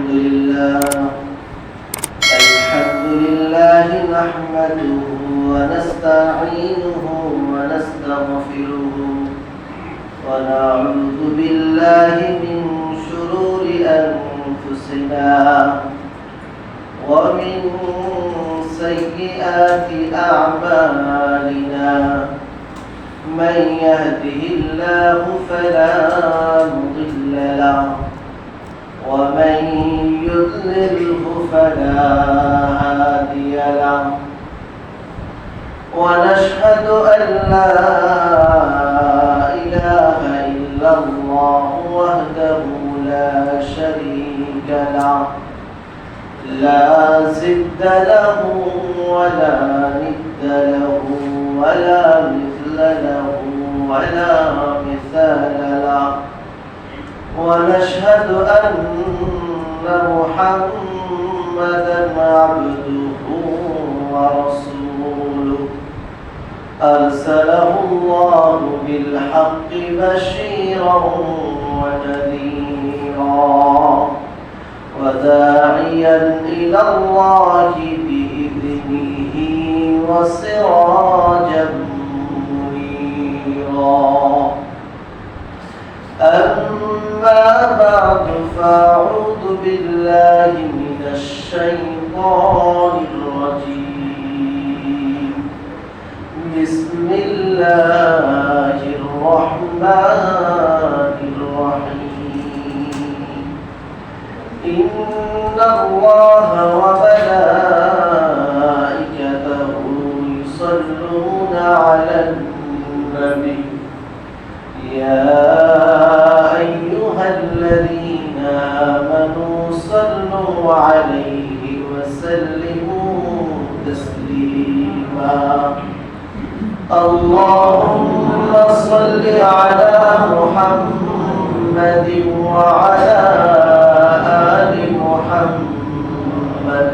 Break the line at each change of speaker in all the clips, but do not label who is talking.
الحمد لله نحمده ونستعينه ونستغفره ونعوذ بالله من شرور أنفسنا ومن سيئات أعمالنا من يهده الله فلا مضل له ومن يضلله فلا هادي له ونشهد أن لا إله إلا الله وحده لا شريك له لا ضد له ولا ند له ولا مثل له ولا مثال له ونشهد أن محمدا عبده ورسوله أرسله الله بالحق بشيرا ونذيرا وداعيا إلى الله بإذنه وسراجا منيرا أما بعد فأعوذ بالله من الشيطان الرجيم بسم الله الرحمن الرحيم إن الله وملائكته يصلون على النبي يا أيها الذين آمنوا صلوا عليه وسلموا تسليما اللهم صل على محمد وعلى آل محمد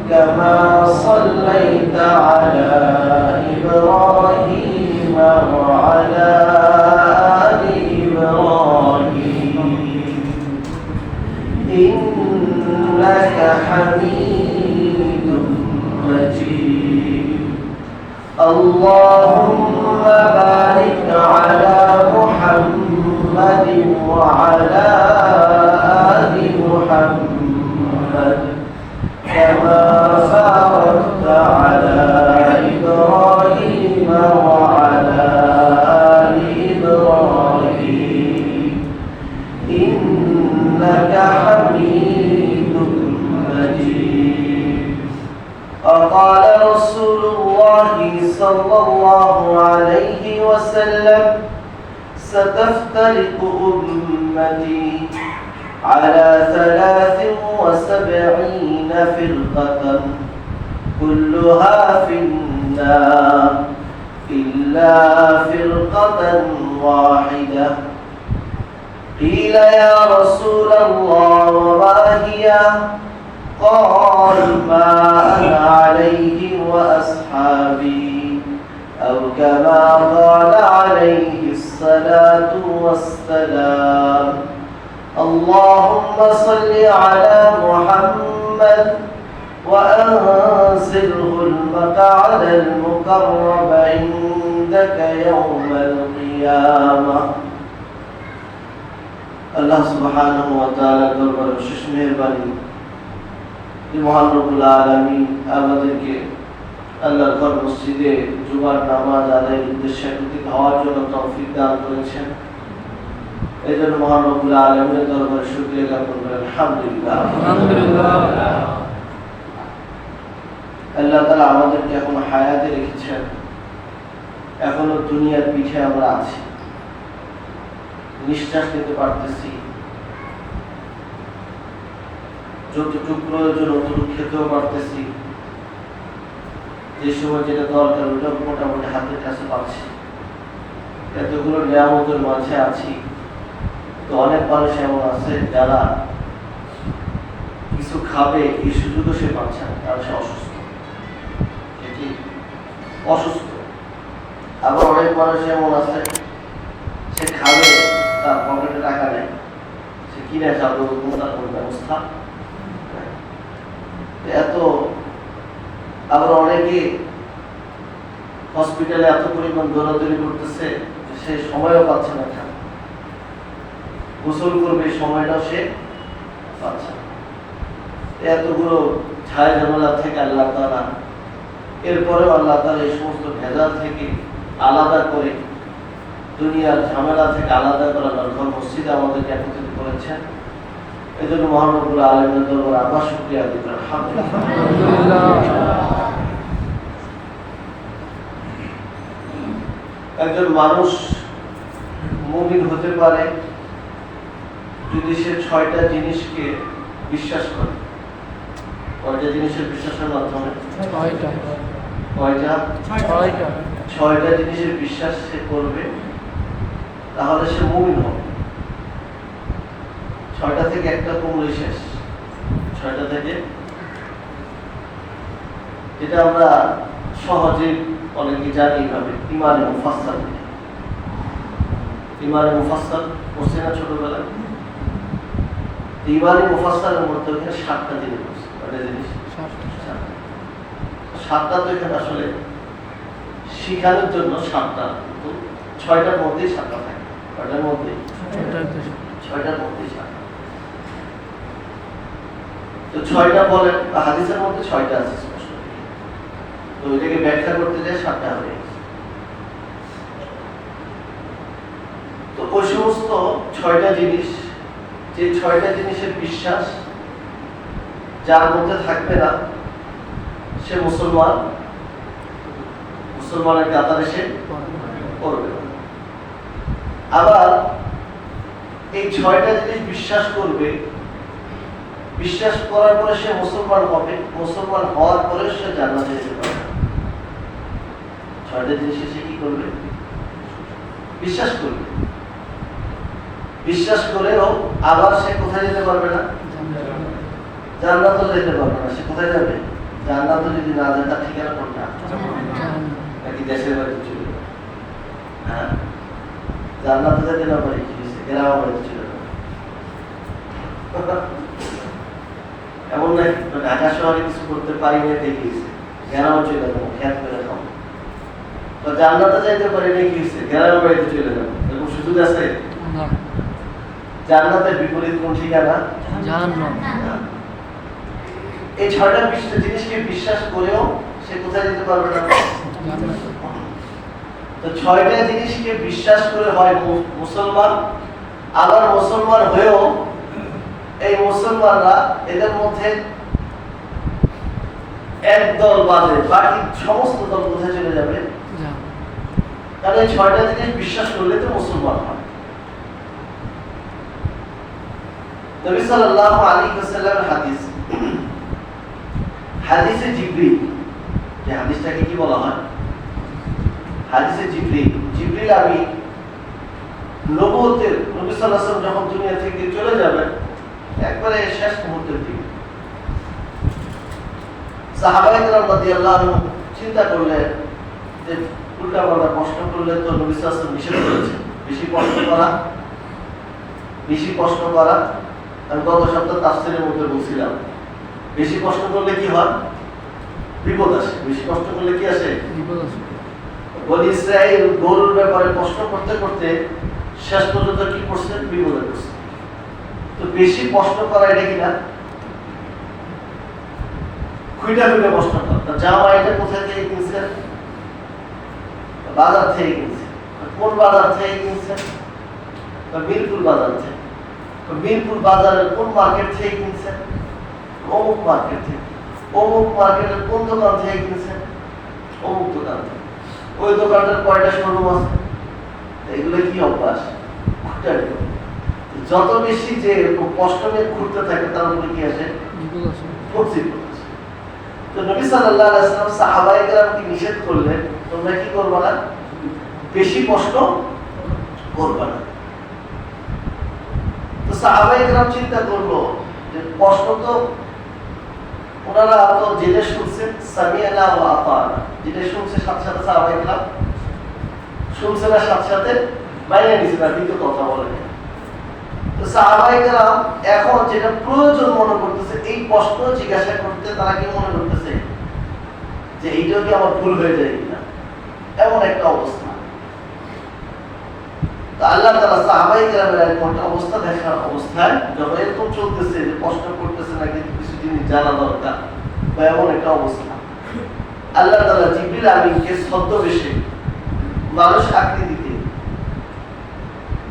كما صليت على إبراهيم وعلى آل إبراهيم إنك حميد مجيد اللهم بارك على محمد وعلى آل محمد كما باركت على إبراهيم وعلى آل إبراهيم إنك حميد مجيد وقال رسول الله صلى الله عليه وسلم ستفترق أمتي على 73 فرقة كلها في النار إلا فرقة واحدة قيل يا رسول الله وما هي قال ما أنا عليه وأصحابي أو كما قال عليه الصلاة والسلام اللهم صل على محمد وأنزله المقعد المقرب عندك يوم القيامة الله سبحانه وتعالى দরবারে বিশেষ মেহেরবানি মহান রব্বুল আলামিন আমাদেরকে আল্লাহর ঘর মসজিদে জুমার নামাজ আদায়ের উদ্দেশ্যে একত্রিত হওয়ার জন্য তৌফিক দান করেছেন এই জন্য মহান রব্বুল আলামিনের দরবারে শুকরিয়া জ্ঞাপন করি আলহামদুলিল্লাহ আল্লাহ তাআলা আমাদেরকে এখন হায়াতে রেখেছেন এখনো দুনিয়ার পিঠে আমরা আছি নিঃশ্বাস নিতে পারতেছি যতটুকু প্রয়োজন অতটুকু খেতেও পারতেছি যে সময় যেটা দরকার ওটা মোটামুটি হাতের কাছে পাচ্ছি এতগুলো নিয়ামতের মাঝে আছি তো অনেক মানুষ এমন আছে যারা কিছু খাবে এই সুযোগও সে পাচ্ছে না কারণ সে অসুস্থ অসুস্থ আবার অনেক মানুষ এমন আছে সে খাবে তার পকেটে টাকা নেই সে কিনে যাবো তার কোনো ব্যবস্থা। এত আবার অনেকে হসপিটালে এত পরিমাণ দৌড়াদৌড়ি করতেছে সে সময়ও পাচ্ছে না, গোসল করবে সময়টাও সে পাচ্ছে না। এতগুলো ঝায় ঝামেলা থেকে আল্লাহ তাআলা, এরপরেও আল্লাহ তাআলা এই সমস্ত ভেজাল থেকে আলাদা করে, দুনিয়ার ঝামেলা থেকে আলাদা করে আল্লাহর ঘর মসজিদে আমাদেরকে একত্রিত করেছেন। এই জন্য মহান রব্বুল আলামিনের দরবারে আবার শুকরিয়া আদায় করি, আলহামদুলিল্লাহ। একজন মানুষ মুমিন হতে পারে যদি সে 6টা জিনিসকে বিশ্বাস করে। কয়টা জিনিসের বিশ্বাসের মাধ্যমে? 6টা জিনিসের বিশ্বাস সে করবে, তাহলে সে মুমিন হবে। 6টা থেকে একটা কমলে শেষ। 6টা থেকে যেটা আমরা সহজে অনেকে জানি এইভাবে ইমানে মুফাসসাল। ইমানে মুফাসসাল পড়ছে না ছোটবেলায়? ইমানে মুফাসসালের মধ্যে ওখানে 7টা জিনিস পড়ছে। কয়টা জিনিস? 7টা। তো এখানে আসলে শিখানোর জন্য 7টা, 6টার মধ্যেই 7টা থাকে। কয়টার মধ্যে? 6টার মধ্যেই 7টা। তো 6টা বলেন, হাদিসের মধ্যে 6টা আছে স্পষ্ট। তো এটাকে ব্যাখ্যা করতে যায় 7টা হয়ে গেছে। তো ওই সমস্ত 6টা জিনিস, যে 6টা জিনিসের বিশ্বাস যার মধ্যে থাকবে না সে মুসলমানের কাতারে সে পড়বে না। আবার এই 6টা জিনিস বিশ্বাস করবে, বিশ্বাস করার পরে সে মুসলমান হবে, মুসলমান হওয়ার পরে সে জান্নাতে যেতে পারবে। 6টা জিনিস সে কি করবে? বিশ্বাস করবে। বিশ্বাস করেও আবার সে কোথায় যেতে পারবে না? জান্নাতে যেতে পারবে না। সে কোথায় যাবে? জান্নাতে যদি না যায় তার ঠিকানা কোনটা? নাকি দেশের বাড়িতে চলে যাবে? হ্যাঁ, জান্নাতে যেতে না পারি কি হয়েছে? গ্রামের বাড়িতে চলে যাবে। এমন নাকি ঢাকা শহরে কিছু করতে পারি না দেখিয়েছে, গ্রামে চলে যাবো, খ্যাত করে খাবো। তো জান্নাতে যাইতে পারি না কি হয়েছে? গ্রামের বাড়িতে চলে যাবো, এরকম সুযোগ আছে? জান্নাতের বিপরীত কোন ঠিকানা? জাহান্নাম। এই 6টা জিনিসকে বিশ্বাস করেও সে কোথায় যেতে পারবে না? তো 6টা জিনিসকে বিশ্বাস করে হয় মুসলমান, আবার মুসলমান হয়েও এই মুসলমানরা এদের মধ্যে একদল বাদে বাকি সমস্ত দল কোথায় চলে যাবে? কারণ এই 6টা জিনিস বিশ্বাস করলে তো মুসলমান হয়। নবী সাল্লাল্লাহু আলাইহি ওয়াসাল্লামের হাদিস, হাদিসে জিবরিল, যে হাদিসটাকে কি বলা হয়? হাদিসে জিবরিল। জিবরিল আমিন নবুয়তের, নবী সাল্লাল্লাহু আলাইহি ওয়াসাল্লাম যখন দুনিয়া থেকে চলে যাবেন একবারে শেষ মুহূর্তের দিকে, সাহাবায়ে কেরাম রাদিয়াল্লাহু আনহুম চিন্তা করলেন যে উল্টাপাল্টা প্রশ্ন করলে তো নবী সাল্লাল্লাহু আলাইহি ওয়াসাল্লাম নিষেধ করেছেন বেশি প্রশ্ন করা। আমি গত সপ্তাহে তাফসীরের মধ্যে বলছিলাম বেশি প্রশ্ন করলে কি হয়? বিপদ আসে। বেশি প্রশ্ন করলে কি আসে? বিপদ আসে। বনি ইসরাঈল গরুর ব্যাপারে প্রশ্ন করতে করতে শেষ পর্যন্ত কি করছে? বিপদে পড়ছে। তো বেশি প্রশ্ন করা এটা কিনা? খুঁটা প্রশ্ন করা। জামা এটা কোথায় থেকে কিনছেন? বাজার থেকে কিনছে। কোন বাজার থেকে কিনছেন? মিরপুর বাজার থেকে। মিরপুর বাজারের কোন মার্কেট থেকে কিনছেন? অমুক মার্কেট থেকে। অমুক মার্কেটের কোন দোকান থেকে কিনছেন? অমুক দোকান থেকে। ওই দোকানটার কয়টা শোরুম আছে? এগুলো কি অভ্যাস? যত বেশি যে কষ্ট নিয়ে ঘুরতে থাকে তার উপরে কি আসে? তো নবী সাল্লাল্লাহু আলাইহি ওয়াসাল্লাম সাহাবায়ে কেরামকে নিষেধ করলেন তোমরা কি করবে না? বেশি কষ্ট করবে না। তো সাহাবায়ে কেরাম চিন্তা করলো যে কষ্ট তো ওনারা তো যেটা শুনছেন সামিআনা ওয়া আতানা, যেটা শুনছে সাথে সাথে সাহাবায়ে কেরাম শুনছে না, সাথে সাথে বাইরে নিছে না, কিন্তু কথা বলে। তো তো সাহাবায়ে কেরাম এখন যেটা প্রয়োজন মনে করতেছে এই প্রশ্ন জিজ্ঞাসা করতে, তারা কি মনে করতেছে যে এইটাও কি আমার ভুল হয়ে যায় কিনা, এমন একটা অবস্থা। তো আল্লাহ তাআলা সাহাবায়ে কেরামের এরকম একটা অবস্থা দেখার অবস্থায় যখন এরকম চলতেছে যে প্রশ্ন করতেছে না কিন্তু কিছু জিনিস জানা দরকার বা এমন একটা অবস্থা, আল্লাহ তাআলা জিবরিল আমিনকে ছদ্মবেশে মানুষ আকৃতিতে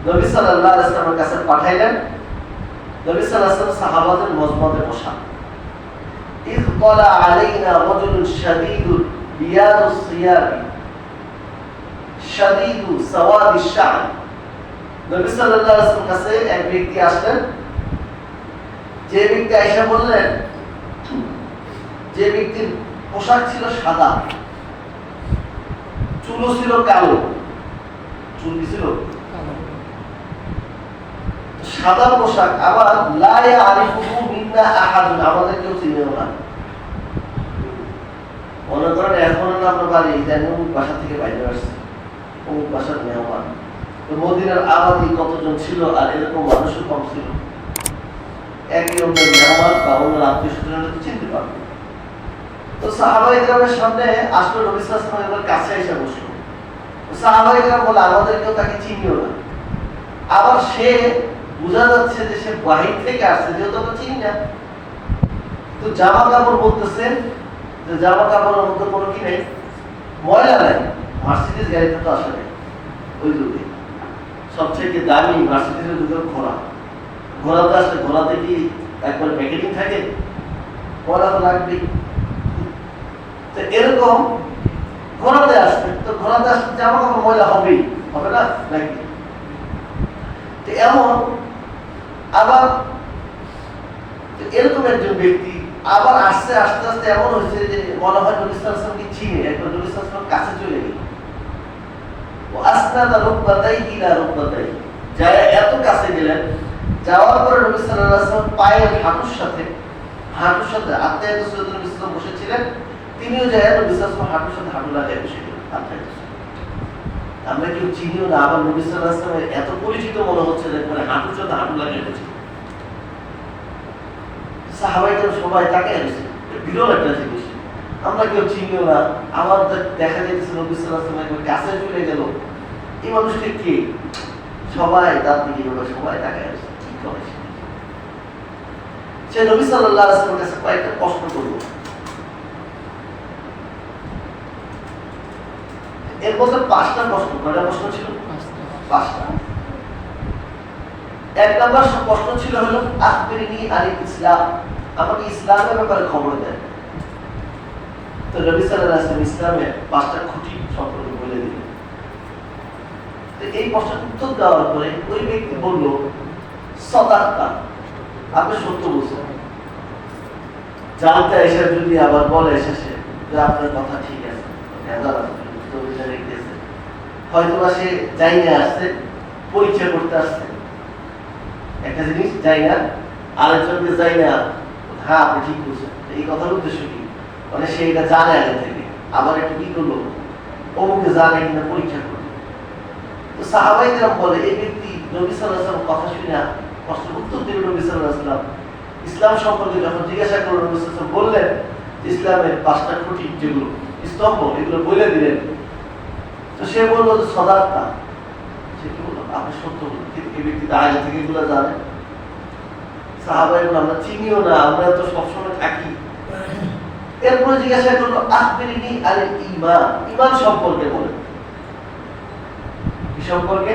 নবী সাল্লাল্লাহু আলাইহি ওয়াসাল্লামের কাছে পাঠাইলেন। নবী সাল্লাল্লাহু আলাইহি ওয়াসাল্লাম সাহাবাদের মজমাতে বসা। ইয ক্বালা আলাইনা রাজুলুন শাদীদুল বিয়াদুস সিয়াবি শাদীদু সাওয়াদিশ শা'r। নবী সাল্লাল্লাহু আলাইহি ওয়াসাল্লামের কাছে এক ব্যক্তি আসলেন, যে ব্যক্তি আয়েশা বললেন, যে ব্যক্তির পোশাক ছিল সাদা, চুল ছিল কালো, চুল ছিল সাদা পোশাক, আবার লা ইয়ারিফুহু মিন্না আহাদুন, আমাদের কেউ চিনেও না। মনে করেন এখন আমরা বাড়ি জানি অমুক বাসা থেকে বাইরে আসছে, অমুক বাসার মেহমান। তো মদিনার আবাদি কতজন ছিল, আর এরকম মানুষও কম ছিল, একই অন্যের মেহমান বা অন্যের আত্মীয় স্বজনরা তো চিনতে পারবে। তো সাহাবায়ে কেরামের সামনে আসলো, নবী সাল্লাল্লাহু আলাইহি ওয়াসাল্লামের কাছে এসে বসলো। সাহাবায়ে কেরাম বলে আমাদের কেউ তাকে চিনিও না। আবার সে বোঝা যাচ্ছে যে সে বাহির থেকে আসছে, যেহেতু আমরা চিনি না। তো জামা কাপড় বলতেছে যে জামা কাপড়ের মধ্যে কোনো কি নেই, ময়লা নাই। মার্সিডিজ গাড়িতে তো আসে নাই ওই যুগে, সবচেয়ে দামি মার্সিডিজের যুগের ঘোড়া। ঘোড়াতে আসলে ঘোড়াতে কি একবার প্যাকেটিং থাকে, ময়লা তো লাগবেই। তো এরকম ঘোড়াতে আসবে, তো ঘোড়াতে আসলে জামা কাপড় ময়লা হবেই, হবে না নাকি? তো এমন আবার এরকম একজন ব্যক্তি আবার আসছে, আস্তে আস্তে এমন হয়েছে যে মনে হয় নবী সাল্লাল্লাহু আলাইহি ওয়াসাল্লামকে চিনে, একবার নবী সাল্লাল্লাহু আলাইহি ওয়াসাল্লামের কাছে চলে গেল। ও আসনাদা রুকবাতাইহি ইলা রুকবাতাইহি, যায় এত কাছে গেলেন, যাওয়ার পরে নবী সাল্লাল্লাহু আলাইহি ওয়াসাল্লাম পায়ের হাঁটুর সাথে আত্মায়ে রাসূল নবী সাল্লাল্লাহু আলাইহি ওয়াসাল্লাম বসেছিলেন, তিনিও যায় নবী সাল্লাল্লাহু আলাইহি ওয়াসাল্লাম হাঁটুর সাথে হাঁটু লাগিয়ে বসে গেলেন আত্মায়ে রাসূল। আমরা কেউ চিনিও না, আবার নবী সাল্লাল্লাহু আলাইহি ওয়াসাল্লামের এত পরিচিত মনে হচ্ছে যে মানে হাঁটুর সাথে হাঁটু লাগিয়ে বসে। সাহাবায়ে কেরাম সবাই তাকিয়ে আছে, বিরল একটা জিনিস, আমরা কেউ চিনিও না। আমার দেখা যাচ্ছে নবী সাল্লাল্লাহু আলাইহি ওয়াসাল্লাম কাছে চলে গেল, এই মানুষটি কে? সবাই তার দিকে সবাই তাকিয়ে আছে, কি করে সে? নবী সাল্লাল্লাহু আলাইহি ওয়াসাল্লামের কাছে কয়েকটা প্রশ্ন করলো। এর মধ্যে 5টা প্রশ্ন, কয়টা প্রশ্ন ছিল? 5টা। এক নাম্বার প্রশ্ন ছিল হলো আখবিরনি আনিল ইসলাম, আমাকে ইসলামের ব্যাপারে খবর দেন। তো নবী সাল্লাল্লাহু আলাইহি ওয়াসাল্লাম ইসলামের 5টা খুঁটি সম্পর্কে বলে দিলেন। তো এই প্রশ্নের উত্তর দেওয়ার পরে ওই ব্যক্তি বলল, সাদাকা, আপনি সত্য বলছেন। জানতে এসে যদি আবার বলে শেষে যে আপনার কথা ঠিক আছে, হয়তো বা সে যাই না আসছে, পরীক্ষা করতে আসছে, একটা জিনিস যাই না আরেকজনকে যাই না, হ্যাঁ আপনি ঠিক বলছেন, এই কথার উদ্দেশ্য কি? মানে সে এটা জানে আগে থেকে, আবার একটু কি করলো, অমুকে জানে কিনা পরীক্ষা করলো। তো সাহাবায়ে কেরাম বলে এই ব্যক্তি নবী সাল্লাল্লাহু আলাইহি ওয়াসাল্লাম কথা শুনে প্রশ্নের উত্তর দিল। নবী সাল্লাল্লাহু আলাইহি ওয়াসাল্লাম ইসলাম সম্পর্কে যখন জিজ্ঞাসা করলো, নবী সাল্লাল্লাহু আলাইহি ওয়াসাল্লাম বললেন ইসলামের 5টা খুঁটি যেগুলো স্তম্ভ, এগুলো বলে দিলেন। তো সে বললো যে সাদাকা, সে কি বললো, আপনি সত্য বললেন। এই ব্যক্তি আগে থেকে এগুলো জানে। সাহাবায়ে বলল আমরা চিনিও না, আমরা তো সবসময় থাকি। এরপরে জিজ্ঞাসা করলো আখবিরনি আনিল ঈমান, ঈমান সম্পর্কে বলেন। কি সম্পর্কে?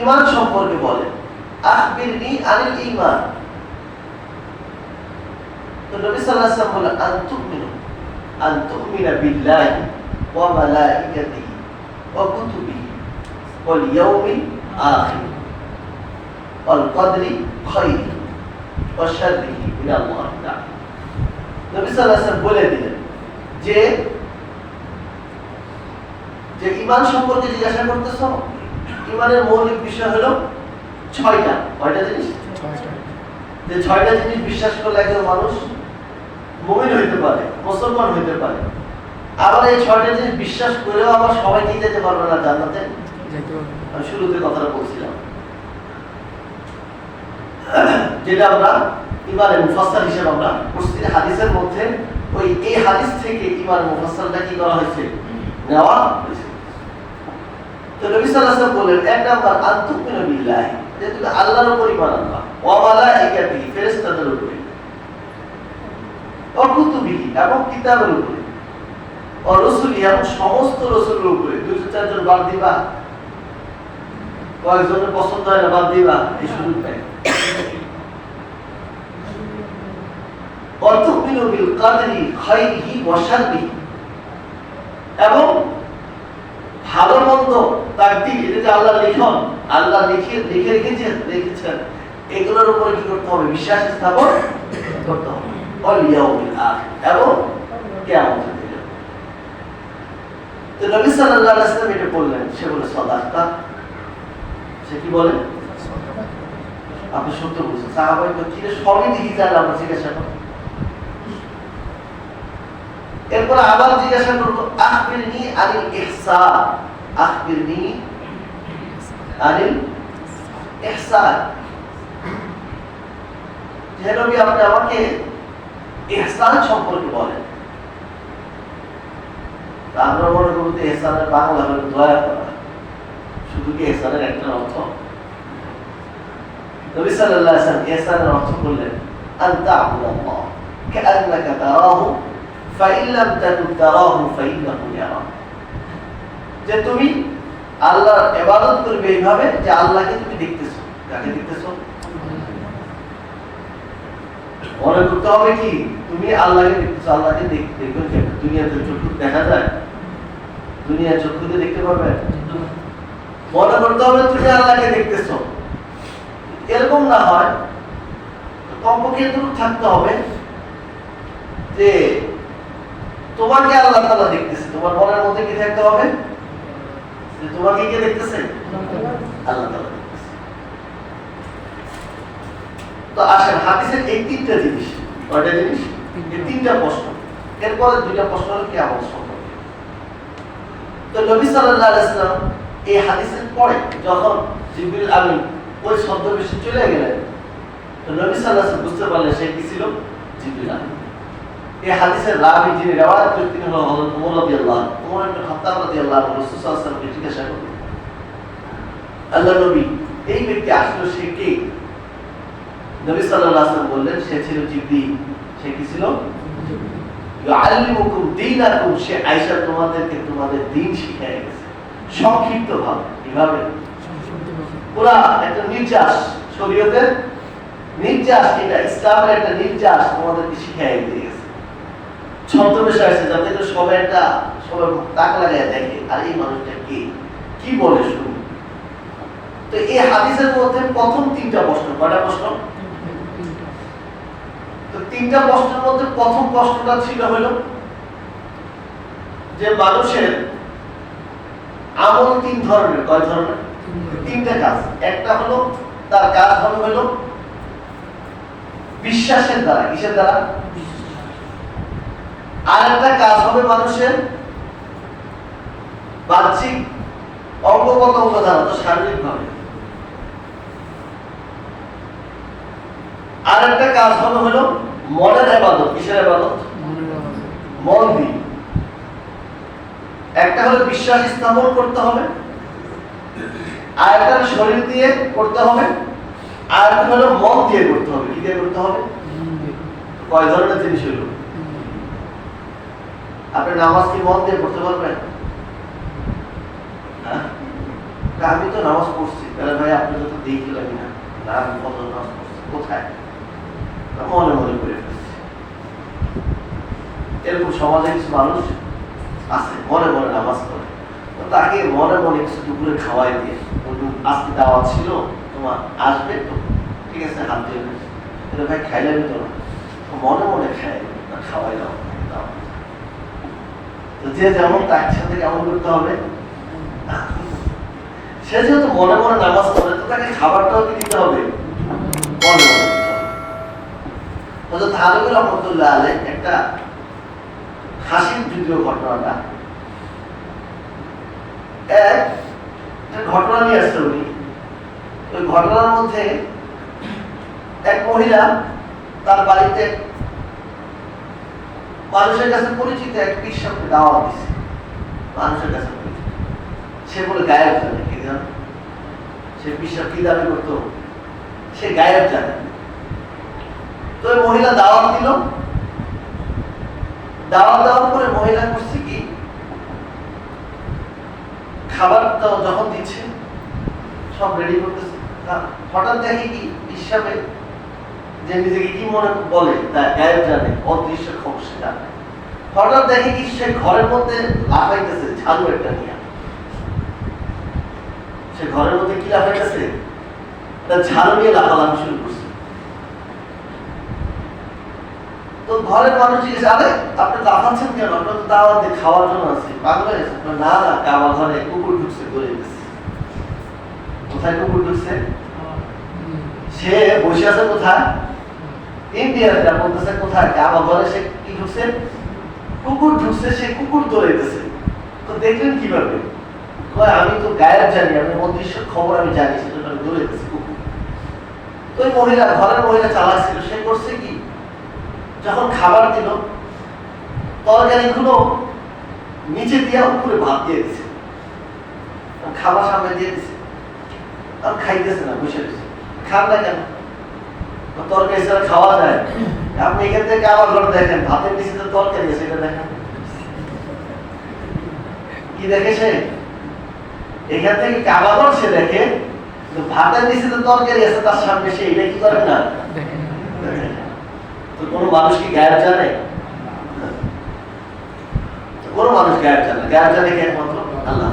ঈমান সম্পর্কে বলেন। আখবিরনি আনিল ঈমান। তো নবী সাল্লাল্লাহু আলাইহি ওয়াসাল্লাম বললেন আন তুমিনা বিল্লাহি ওয়া মালাইকাতিহি ওয়া কুতুবিহি ওয়াল ইয়াউমিল আখির ওয়াল কদরি খাইরিহি ওয়া শাররিহি মিনাল্লাহি তাআলা। নবী সাল্লাল্লাহু আলাইহি ওয়াসাল্লাম বলে দিলেন যে ঈমান সম্পর্কে জিজ্ঞাসা করতেছো, ঈমানের মৌলিক বিষয় হলো 6টা। কয়টা জিনিস? 6টা। যে 6টা জিনিস বিশ্বাস করলে একজন মানুষ মুমিন হইতে পারে, মুসলমান হইতে পারে। আবার এই 6টা জিনিস বিশ্বাস করেও আবার সবাই কি যেতে পারবে না জান্নাতে? আমি শুরুতে কথাটা বলছিলাম। যেটা আমরা ইমানে মুফাসসাল হিসেবে আমরা পড়ছি, হাদিসের মধ্যে ওই এই হাদিস থেকে ইমানে মুফাসসালটা কি করা হয়েছে, নেওয়া হয়েছে। তো নবী সাল্লাল্লাহু আলাইহি ওয়াসাল্লাম বলেন, এক নাম্বার আনতুমিনু বিল্লাহি, যে তুমি আল্লাহর উপর ঈমান আনবা, ওয়া মালাইকাতিহি, ফেরেশতাদের উপরে, ওয়া কুতুবিহি, এবং কিতাবের উপরে, ওয়া রাসূলিহি, এবং সমস্ত রাসূলের উপরে। 2-4 জন বাদ দিবা, কয়েকজনের পছন্দ হয় না বাদ দিবা, এই সুযোগ নাই। ওয়া তুমিনু বিল কাদরি খাইরিহি ওয়া শাররিহি, এবং ভালো মন্দ তাকদীর, এটা যে আল্লাহ লিখন, আল্লাহ লিখে রেখেছেন, এগুলোর উপরে কি করতে হবে, বিশ্বাস স্থাপন করতে হবে। ওয়াল ইয়াউমিল আখির, এবং কিয়ামতের দিন। তো নবী সাল্লাল্লাহু আলাইহি ওয়াসাল্লাম এটা বললেন, সে বলে সাদাকা, সে কি বলে, আপনি সত্য বলছেন। সাহাবায়ে তো কি সবই দেখি জানেন, আমরা জিজ্ঞাসা করব, এরপর আবার জিজ্ঞাসা করব, আখবিরনি আনিল ইহসান, আখবিরনি আনিল ইহসান, হে নবী আপনি আমাকে ইহসান সম্পর্কে বলেন। আমরা মনে করব যে ইহসানের বাংলা হলো দয়া করা, শুধু কি ইহসানের একটা অর্থ? নবী সাল্লাল্লাহু আলাইহি ওয়াসাল্লাম ইহসানের অর্থ বললেন, আন তা'বুদাল্লাহ কাআন্নাকা তারাহু ফাইন লাম তাকুন তারাহু ফাইন্নাহু ইয়ারাক, যে তুমি আল্লাহর ইবাদত করবে এইভাবে যে আল্লাহকে তুমি দেখতেছো। কাকে দেখতেছো? মনে করতে হবে কি তুমি আল্লাহকে দেখতেছো। আল্লাহকে দেখবেন কেন? দুনিয়াতে চক্ষু দেখা যায়? দুনিয়ার চক্ষুতে দেখতে পারবে? মনে করতে হবে তুমি আল্লাহকে দেখতেছো। এরকম না হয়, কমপক্ষে এটুকু থাকতে হবে যে তোমাকে আল্লাহ তাআলা দেখতেছে। তোমার মনের মধ্যে কি থাকতে হবে, যে তোমাকে কে দেখতেছে? আল্লাহ তাআলা দেখতেছে। তো আসেন হাদিসের এই তিনটা জিনিস, কয়টা জিনিস? এই তিনটা প্রশ্ন। এরপরে দুইটা প্রশ্ন হলো কিয়ামত সম্পর্কে। তো নবী সাল্লাল্লাহু আলাইহি ওয়াসাল্লাম এই হাদিসের পরে যখন জিবরিল আমিন ওই ছদ্মবেশে চলে গেলেন, তো নবী সাল্লাল্লাহু আলাইহি ওয়াসাল্লাম বুঝতে পারলেন সে কি ছিল, জিবরিল আমিন। এই হাদিসের রাবী যিনি রিওয়ায়াত করেন তিনি হলেন হযরত ওমর রাদিয়াল্লাহু আনহু। ওমর ইবনে খাত্তাব রাদিয়াল্লাহু আনহু রাসূল সাল্লাল্লাহু আলাইহি ওয়াসাল্লামকে জিজ্ঞাসা করলেন, আল্লাহ নবী এই ব্যক্তি আসলে সে কে? নবী সাল্লাল্লাহু আলাইহি ওয়াসাল্লাম বললেন, সে ছিল জিবরিল। সে কি ছিল? ইউআল্লিমুকুম দীনাকুম, সে আয়েশা তোমাদেরকে তোমাদের দ্বীন শিখিয়ে গেছে। সংক্ষিপ্ত ভাবে, কিভাবে? পুরা একটা নির্যাস, শরীয়তের নির্যাস, এটা ইসলামের একটা নির্যাস তোমাদেরকে শিখিয়ে দিয়ে গেছে। ছদ্মবেশে আসে যাতে করে সবাই একটা সবাই তাক লাগায় দেখে, আর এই মানুষটা কে, কি বলে শুনুন। তো এই হাদিসের মধ্যে প্রথম তিনটা প্রশ্ন, কয়টা প্রশ্ন? তো তিনটা প্রশ্নের মধ্যে প্রথম প্রশ্নটা ছিল হলো যে মানুষের আমল তিন ধরনের। কয় ধরনের? তিনটা কাজ। একটা হলো তার কাজ হবে হলো বিশ্বাসের দ্বারা। কিসের দ্বারা? আর একটা কাজ হবে মানুষের বাহ্যিক অঙ্গ প্রত্যঙ্গ দ্বারা, তো শারীরিক ভাবে। আর একটা কাজ হবে হলো মনের ইবাদত। কিসের ইবাদত? মন দিয়ে। একটা হলো বিশ্বাস স্থাপন করতে হবে, আর একটা শরীর দিয়ে করতে হবে, আর একটা হলো মন দিয়ে করতে হবে। কি দিয়ে করতে হবে? কয় ধরনের জিনিস হলো? আপনি নামাজ কি মন দিয়ে পড়তে পারবেন? আমি তো নামাজ পড়ছি, তাহলে ভাই আপনি তো দেখলেন না, আমি কত নামাজ পড়ছি, কোথায়? মনে মনে করে ফেলছি। এরকম সমাজে কিছু মানুষ আছে মনে মনে নামাজ পড়ে, তাকে মনে মনে কিছু দুপুরে খাওয়াই দিয়ে, আজকে দাওয়াত ছিল তোমার, আসবে তো, ঠিক আছে, হাত দিয়ে এটা ভাই খাইলেন তো না, মনে মনে খাই না, খাওয়াই দাও। যে যেমন তার সাথে কেমন করতে হবে, সে যেহেতু মনে মনে নামাজ পড়ে, তো তাকে খাবারটাও কি দিতে হবে, মনে মনে দিতে হবে। হযরত থানবী রাহমাতুল্লাহ আলাইহি একটা হাসির যদিও ঘটনাটা, একটা ঘটনা নিয়ে আসছে উনি। ওই ঘটনার মধ্যে এক মহিলা তার বাড়িতে মানুষের কাছে পরিচিত এক পীর সাহেবকে দাওয়াত দিছে, মানুষের কাছে পরিচিত। সে বলে গায়েব জানে, কি জানে সে পীর সাহেব কি দাবি করতো, সে গায়েব জানে। তো ওই মহিলা দাওয়াত দিল, দাওয়াত দেওয়ার পরে মহিলা করছে কি, খাবারটা যখন দিচ্ছে সব রেডি করতেছে, হঠাৎ দেখে কি হিসাবে যে নিজেকে কি মনে বলে তা গায়েব জানে, অদৃশ্য খবর সে জানে। হঠাৎ দেখে কি সে ঘরের মধ্যে লাফাইতেছে ঝাড়ু একটা নিয়ে, সে ঘরের মধ্যে কি লাফাইতেছে, ঝাড়ু নিয়ে লাফালাফি শুরু করছে। তো ঘরের মানুষ জিজ্ঞেস, আরে আপনি লাফাচ্ছেন কেন, আপনার তো দাওয়াতে খাওয়ার জন্য আছে, পাগল হয়ে গেছে? না না, আমার ঘরে কুকুর ঢুকছে, করে দিতেছে। কোথায় কুকুর ঢুকছে? সে বসে আছে কোথায়? ইন্ডিয়াতে। বলতেছে কোথায়? আমার ঘরে সে কি ঢুকছে? কুকুর ঢুকছে, সে কুকুর দৌড়াইতেছে। তো দেখলেন কিভাবে? আমি তো গায়েব জানি, আমি অদৃশ্য খবর আমি জানি, সেটা দৌড়াইতেছে কুকুর। তো ওই মহিলা, ঘরের মহিলা চালাচ্ছিল, সে করছে কি, যখন খাবার দিল তরকারি গুলো নিচে দিয়ে উপরে ভাত দিয়ে দিছে, খাবার সামনে দিয়ে দিছে, আর খাইতেছে না, বসে দিছে। খান না কেন, তরকারি ছাড়া খাওয়া যায়? আপনি এখান থেকে আমার ঘর দেখেন, ভাতের নিচে তো তরকারি আছে, এটা দেখেন কি দেখে সে, এখান থেকে কাবাঘর সে দেখে, ভাতের নিচে তো তরকারি আছে তার সামনে, সে এটা কি করে না? তো কোনো মানুষ কি গায়েব জানে? কোনো মানুষ গায়েব জানে? গায়েব জানে কি একমাত্র আল্লাহ।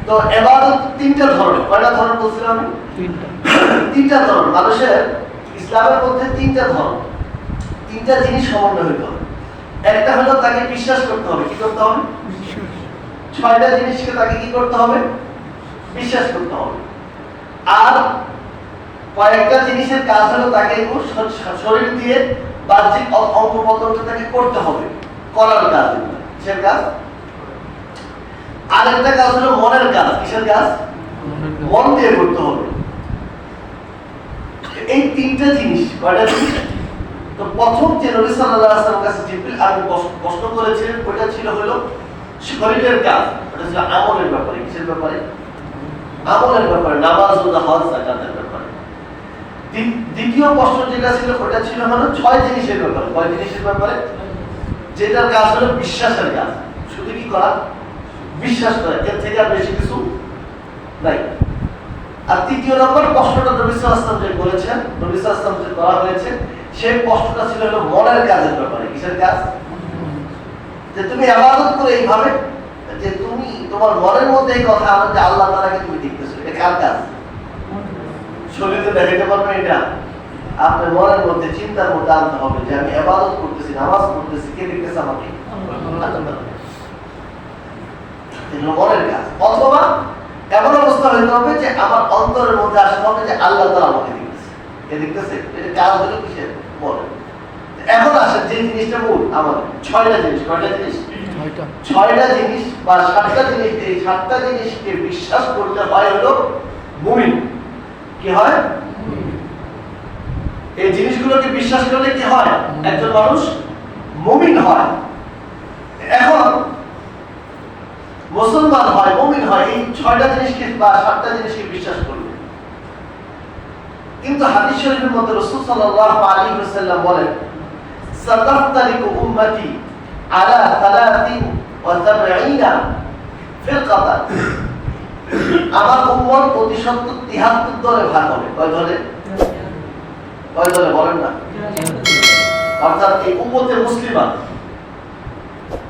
তো ইবাদত তিনটা ধরনের, কয়টা ধরন বলছিলাম আমি? তিনটা ধরন। মানুষের ইসলামের মধ্যে তিনটা ধরন, তিনটা জিনিস সমন্বয় হইতে হবে। একটা হলো তাকে বিশ্বাস করতে হবে, কি করতে হবে? ছয়টা জিনিসকে তাকে কি করতে হবে? বিশ্বাস করতে হবে। আর কয়েকটা জিনিসের কাজ হলো তাকে শরীর দিয়ে বাহ্যিক অঙ্গ প্রত্যঙ্গ তাকে করতে হবে, করার কাজ। কিসের কাজ? আর একটা কাজ হলো মনের কাজ। কিসের কাজ? মন দিয়ে করতে হবে। এই তিনটা জিনিস, কয়টা জিনিস? তো প্রথম যে নবী সাল্লাল্লাহু আলাইহি ওয়াসাল্লামের কাছে জিবরিল আমিন প্রশ্ন করেছিলেন, ওটা ছিল হলো শরীরের কাজ, ওটা ছিল আমলের ব্যাপারে। কিসের ব্যাপারে? আমলের ব্যাপারে, নামাজ, রোজা, হজ, যাকাতের ব্যাপারে। দ্বিতীয় প্রশ্ন যেটা ছিল, ওটা ছিল হলো 6 জিনিসের ব্যাপারে। কয় জিনিসের ব্যাপারে? যেটার কাজ হলো বিশ্বাসের কাজ, শুধু কি করা? বিশ্বাস করা, এর থেকে আর বেশি কিছু নাই। আর তৃতীয় নম্বর প্রশ্নটা নবী সাল্লাল্লাহু আলাইহি ওয়াসাল্লাম যে বলেছেন, নবী সাল্লাল্লাহু আলাইহি ওয়াসাল্লাম যে করা হয়েছে, সেই প্রশ্নটা ছিল হলো মনের কাজের ব্যাপারে। কিসের কাজ? যে তুমি ইবাদত করে এইভাবে যে তুমি তোমার মনের মধ্যে এই কথা আনো যে আল্লাহ তাআলাকে তুমি দেখতেছো, এটা কার কাজ? শরীরে দেখাতে পারবে এটা? আপনার মনের মধ্যে, চিন্তার মধ্যে আনতে হবে যে আমি ইবাদত করতেছি, নামাজ পড়তেছি, কে দেখতেছে আমাকে? আল্লাহ। এগুলো মনের কাজ। অথবা এমন অবস্থা হইতে হবে যে আমার অন্তরের মধ্যে আসতে হবে যে আল্লাহ তাআলা আমাকে দেখতেছে, কে দেখতেছে? এটা কাজ হলো কিসের? মনের। এখন আসে যে জিনিসটা মূল, আমাদের 6টা জিনিস। কয়টা জিনিস? 6টা জিনিস বা 7টা জিনিস। এই 7টা জিনিসকে বিশ্বাস করলে হয় হলো মুমিন। কি হয়? এই জিনিসগুলোকে বিশ্বাস করলে কি হয়? একজন মানুষ মুমিন হয়। এখন মুসলমান হয়, মুমিন হয় এই 6টা জিনিসকে বা 7টা জিনিসকে বিশ্বাস করলে। কিন্তু হাদিস শরীফের মধ্যে রাসূল সাল্লাল্লাহু আলাইহি ওয়াসাল্লাম বলেন, সাতাফতারিকু উম্মতি আলা 73 ফিরকাতান। আমার উম্মত অতি সত্তর 73 দলে ভাগ হবে। কয় দলে? কয় দলে বলেন না? অর্থাৎ এই উম্মতে মুসলিমা,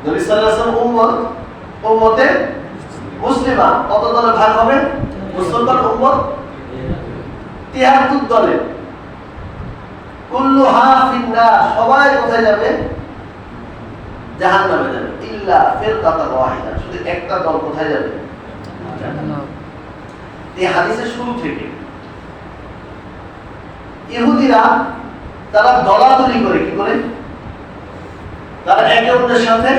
নবী সাল্লাল্লাহু আলাইহি ওয়াসাল্লাম উম্মতে মুসলিমা কত দলে ভাগ হবে? মুসলমান উম্মত 73 দলে। কুল্লুহা ফিন্নার, সবাই কোথায় যাবে? জাহান্নামে যাবে। ইল্লা ফিরকাতান ওয়াহিদা, শুধু একটা দল কোথায় যাবে? জান্নাত। এই হাদিসের শুরু থেকে ইহুদিরা তারা দলাদলি করে, কি করে? তারা একে অন্যের সাথে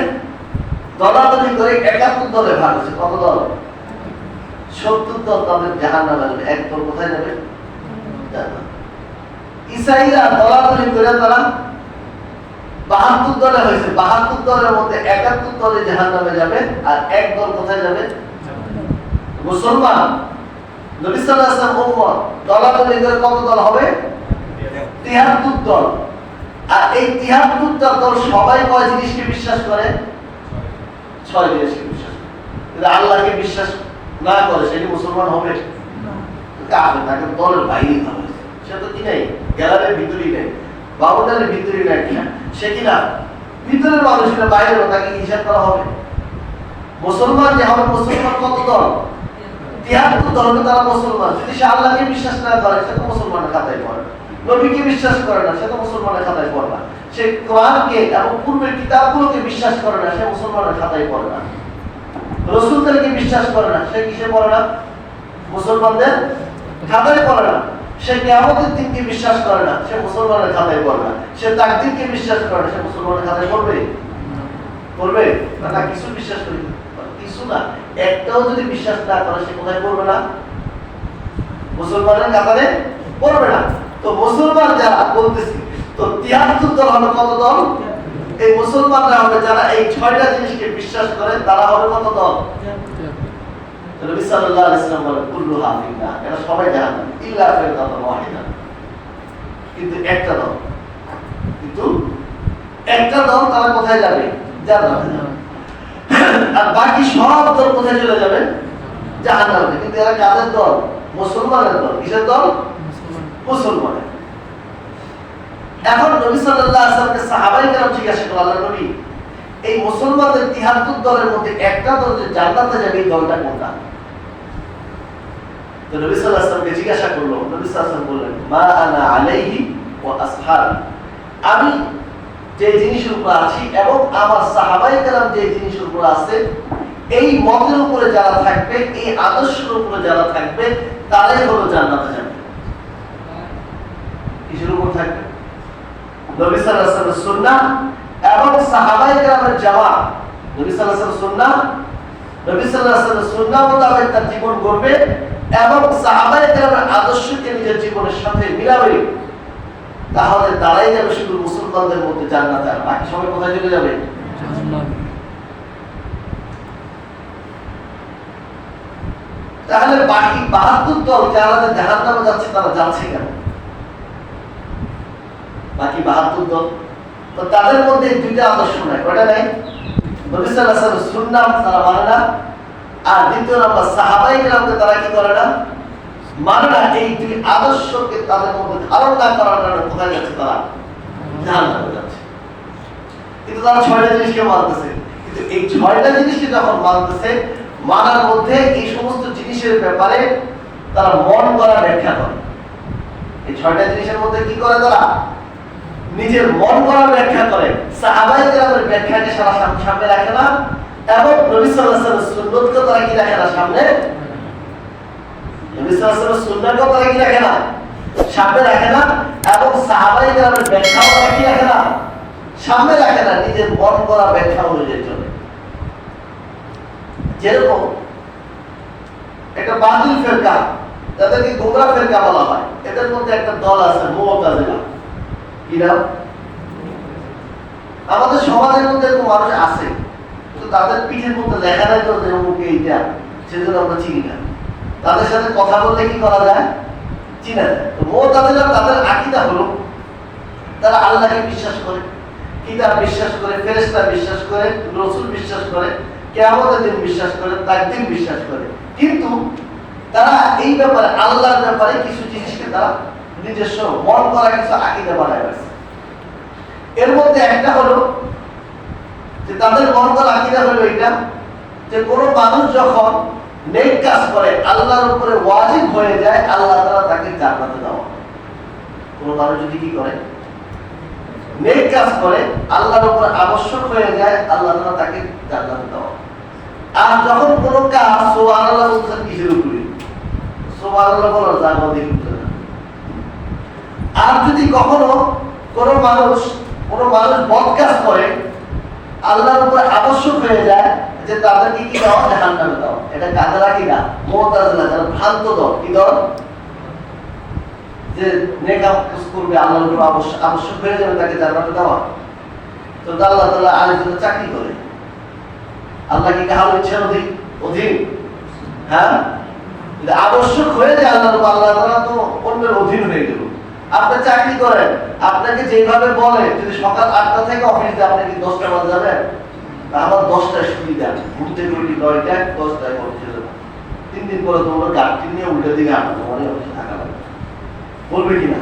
দলাদলি করে 71 দলে ভাগ হয়েছে। কত দল? 70 দল তাদের জাহান্নামে যাবে। এক দল কোথায় যাবে? জান্নাত। ইসাইরা দলাদলি করে তারা 72 দলে হয়েছে। 72 দলের মধ্যে 71 দলে জাহান্নামে যাবে, আর এক দল কোথায় যাবে? মুসলমান। নবী সাল্লাল্লাহু আলাইহি ওয়াসাল্লাম উম্মত দলাদলি করে কত দল হবে? 73 দল। আর এই 73টা দল সবাই কয় জিনিসকে বিশ্বাস করে? 6 জিনিসকে বিশ্বাস করে। যদি আল্লাহকে বিশ্বাস না করে সে কি মুসলমান হবে? কাফের, তাকে দলের বাইরে হবে। সে তো কি নাই, গ্যালারির ভিতরেই নেই, বাউন্ডারির ভিতরেই নেই, সে কি না ভিতরের মানুষ, না বাইরের, তাকে হিসাব করা হবে। মুসলমান যে হবে, মুসলমান কত দল? 73 দল, তারা মুসলমান। যদি সে আল্লাহকে বিশ্বাস না করে সে তো মুসলমানের খাতায় পড়ে না। নবীকে বিশ্বাস করে না সে তো মুসলমানের খাতায় পড়ে না। সে কোরআনকে এবং পূর্বের কিতাবগুলোকে বিশ্বাস করে না, সে মুসলমানের খাতায় পড়ে না। রাসূলদেরকে বিশ্বাস করে না, সে কিসে পড়ে না? মুসলমানদের খাতায় পড়ে না। সে কিয়ামতের দিনকে বিশ্বাস করে না, সে মুসলমানের খাতায় পড়ে না। সে তাকদীরকে বিশ্বাস করে না, সে মুসলমানের খাতায় পড়বে? পড়বে না। কিছু বিশ্বাস করি, কিছু না, একটাও যদি বিশ্বাস না করে সে কোথায় পড়বে না? মুসলমানের খাতায় পড়বে না। তো মুসলমান যারা বলতেছি, তো 73 দল হবে কত দল? এই মুসলমানরা হবে যারা এই 6টা জিনিসকে বিশ্বাস করে, তারা হবে কত দল? নবী সাল্লাল্লাহু আলাইহি ওয়াসাল্লাম বলেন কুল্লুহা ফিন্নার, এরা সবাই জাহান্নামী ইল্লা ফিরকাতান ওয়াহিদা, কিন্তু একটা দল, তারা কোথায় যাবে? জান্নাতে যাবে। আর বাকি সব দল কোথায় চলে যাবে? জাহান্নামে। কিন্তু এরা কাদের দল? মুসলমানের দল। কিসের দল? মুসলমানের। এখন নবী সাল্লাল্লাহু আলাইহি ওয়াসাল্লামকে সাহাবায়ে কেরাম জিজ্ঞাসা করলেন, আল্লাহর নবী, এই মুসলমানদের 73 দলের মধ্যে একটা দল যে জান্নাতে যাবে, এই দলটা কোনটা? তো নবী সাল্লাল্লাহু আলাইহি ওয়াসাল্লামকে জিজ্ঞাসা করলো। নবী সাল্লাল্লাহু আলাইহি ওয়াসাল্লাম বললেন, মা আনা আলাইহি ওয়া আসহাবি, আমি যে জিনিসের উপর আছি এবং আমার সাহাবায়ে কেরাম যে জিনিসের উপর আছে, এই মতের উপরে যারা থাকবে, এই আদর্শের উপরে যারা থাকবে, তারাই হলো জান্নাতে যাবে। কিসের উপর থাকবে? নবী সাল্লাল্লাহু আলাইহি ওয়াসাল্লামের সুন্নাহ এবং সাহাবায়ে কেরামের জামাত। নবী সাল্লাল্লাহু আলাইহি ওয়াসাল্লামের সুন্নাহ, নবী সাল্লাল্লাহু আলাইহি ওয়াসাল্লামের সুন্নাহ মোতাবেক তার জীবন গড়বে এবং সাহাবায়ে কেরামের আদর্শকে নিজের জীবনের সাথে মিলাবে, তাহলে তারাই যাবে শুধু মুসলমানদের মধ্যে জান্নাতে। আর বাকি সবাই কোথায় চলে যাবে? জাহান্নামে। তাহলে বাকি 72 দল যারা জাহান্নামে যাচ্ছে, তারা যাচ্ছে কেন? বাকি 72 দল, তো তাদের মধ্যে দুইটা আদর্শ নাই। কয়টা নাই? নবী সাল্লাল্লাহু আলাইহি ওয়াসাল্লামের সুন্নাহ তারা মানে না, আর দ্বিতীয় নাম্বার সাহাবায়ে কেরামকে তারা কি করে না? মানে না। এই দুই আদর্শকে তাদের মধ্যে ধারণ না করার কারণে কোথায় যাচ্ছে? তারা জাহান্নামে যাচ্ছে। কিন্তু তারা 6টা জিনিসকে মানতেছে। কিন্তু এই 6টা জিনিসকে যখন মানতেছে, মানার মধ্যে এই সমস্ত জিনিসের ব্যাপারে তারা মন করা ব্যাখ্যা করে। এই 6টা জিনিসের মধ্যে কি করে? তারা নিজের মন করা ব্যাখ্যা করে। সাহাবায়ে কেরামের ব্যাখ্যাকে সামনে রাখে না, এবং নবী সাল্লাল্লাহু আলাইহি ওয়াসাল্লামের সুন্নাতকে তারা কি রাখে না সামনে? নবী সাল্লাল্লাহু আলাইহি ওয়াসাল্লামের সুন্নাতকে তারা কি রাখে না? সামনে রাখে না, এবং সাহাবায়ে কেরামের ব্যাখ্যাও তারা কি রাখে না? সামনে রাখে না। নিজের মন করা ব্যাখ্যা অনুযায়ী চলে। যেরকম একটা বাতিল ফিরকা, যাদেরকে গোমরাহ ফিরকা বলা হয়, এদের মধ্যে একটা দল আছে মুতাজিলা। কি নাম? আমাদের সমাজের মধ্যে এরকম মানুষ আছে, কিন্তু তাদের পিঠের মধ্যে লেখা নাই তো যে অমুকে এইটা, সেজন্য আমরা চিনি না। তাদের সাথে কথা বললে কি করা যায়? চিনা যায়। তো মুতাজিলা তাদের আকীদা হলো, তারা আল্লাহকে বিশ্বাস করে, কিতাব বিশ্বাস করে, ফেরেশতা বিশ্বাস করে, রাসূল বিশ্বাস করে, কিয়ামতের দিন বিশ্বাস করে, তাকদীর বিশ্বাস করে। কিন্তু তারা এই ব্যাপারে, আল্লাহর ব্যাপারে কিছু জিনিসকে তারা নিজস্ব মন করা কিছু আকীদা বানায় রাখছে। এর মধ্যে একটা হলো যে তাদের মন করা আকীদা হলো এটা, যে কোনো মানুষ যখন নেক কাজ করে, আল্লাহর উপরে ওয়াজিব হয়ে যায়, আল্লাহ তাআলা তাকে জান্নাতে দেওয়া। কোনো মানুষ যদি কি করে, নেক কাজ করে, আল্লাহর উপরে আবশ্যক হয়ে যায়, আল্লাহ তাআলা তাকে জান্নাতে দেওয়া। আর যখন কোনো কাজ সুবহানাল্লাহ বলছেন কিসের উপরে? সুবহানাল্লাহ বলার জায়গা দেখতে না। আর যদি কখনো কোনো মানুষ বদ কাজ করে, আল্লাহর উপরে আবশ্যক হয়ে যায় যে তাদেরকে কি দাও? জাহান্নামে দাও। এটা কাদের আকীদা? মুতাজিলা, যারা ভ্রান্ত দল। কি দল? যে নেক কাজ করবে আল্লাহর উপর আবশ্যক হয়ে যাবে তাকে জান্নাতে দেওয়া। তো আল্লাহ তাআলা আরেকজনের চাকরি করে, আল্লাহ কি কারোর ইচ্ছার অধীন? হ্যাঁ, আবশ্যক হয়ে যায় আল্লাহর উপর, আল্লাহ তাআলা তো অন্যের অধীন হয়ে গেল। আপনি চাকরি করেন, আপনাকে যেভাবে বলে, যদি সকাল 8টা থেকে অফিসে আপনি কি 10টা বাজে যাবেন? আমার 10টায় সুবিধা, ঘুরতে ঘুরতে 9টায় 10টায় পৌঁছে যাবে। 3 দিন পরে তোমার গাড়ি নিয়ে উল্টো দিকে হাঁটো, তোমার অফিসে থাকা লাগবে, বলবে কিনা?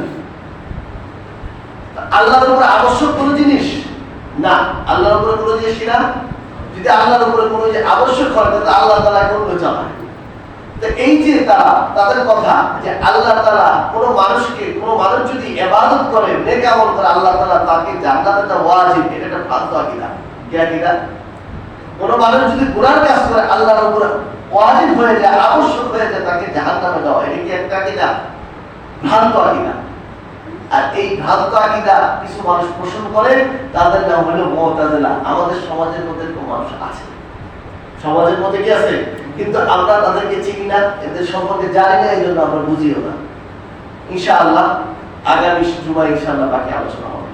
আল্লাহর উপর আবশ্যক কোন জিনিস না, আল্লাহর উপরে কোনো জিনিস কিনা। যদি আল্লাহর উপরে কোনো আবশ্যক হয় তাহলে আল্লাহ তাআলা করবে চালায়। তো এই যে তাদের কথা যে আল্লাহ তাআলা কোনো মানুষকে, কোনো মানুষ যদি ইবাদত করে, নেক আমল করে, আল্লাহ তাআলা তাকে জান্নাতে দেওয়া ওয়াজিব, এটা একটা ফারজ আকীদা। কি আকীদা? কোনো মানুষ যদি গুনার কাজ করে আল্লাহর উপর ওয়াজিব হয়ে যায়, আবশ্যক হয়ে যায় তাকে জাহান্নামে দেওয়া, এটা কি একটা আকীদা? ভ্রান্ত আকীদা। আর এই ভ্রান্ত আকীদা কিছু মানুষ পোষণ করে, তাদের নাম হলো মুতাজিলা। আমাদের সমাজের মধ্যে এরকম মানুষ আছে, সমাজের মধ্যে কি আছে, কিন্তু আমরা তাদেরকে চিনি না, এদের সম্পর্কে জানি না, এই জন্য আমরা বুঝিও না। ইনশাআল্লাহ আগামী জুমায় ইনশাআল্লাহ বাকি আলোচনা হবে।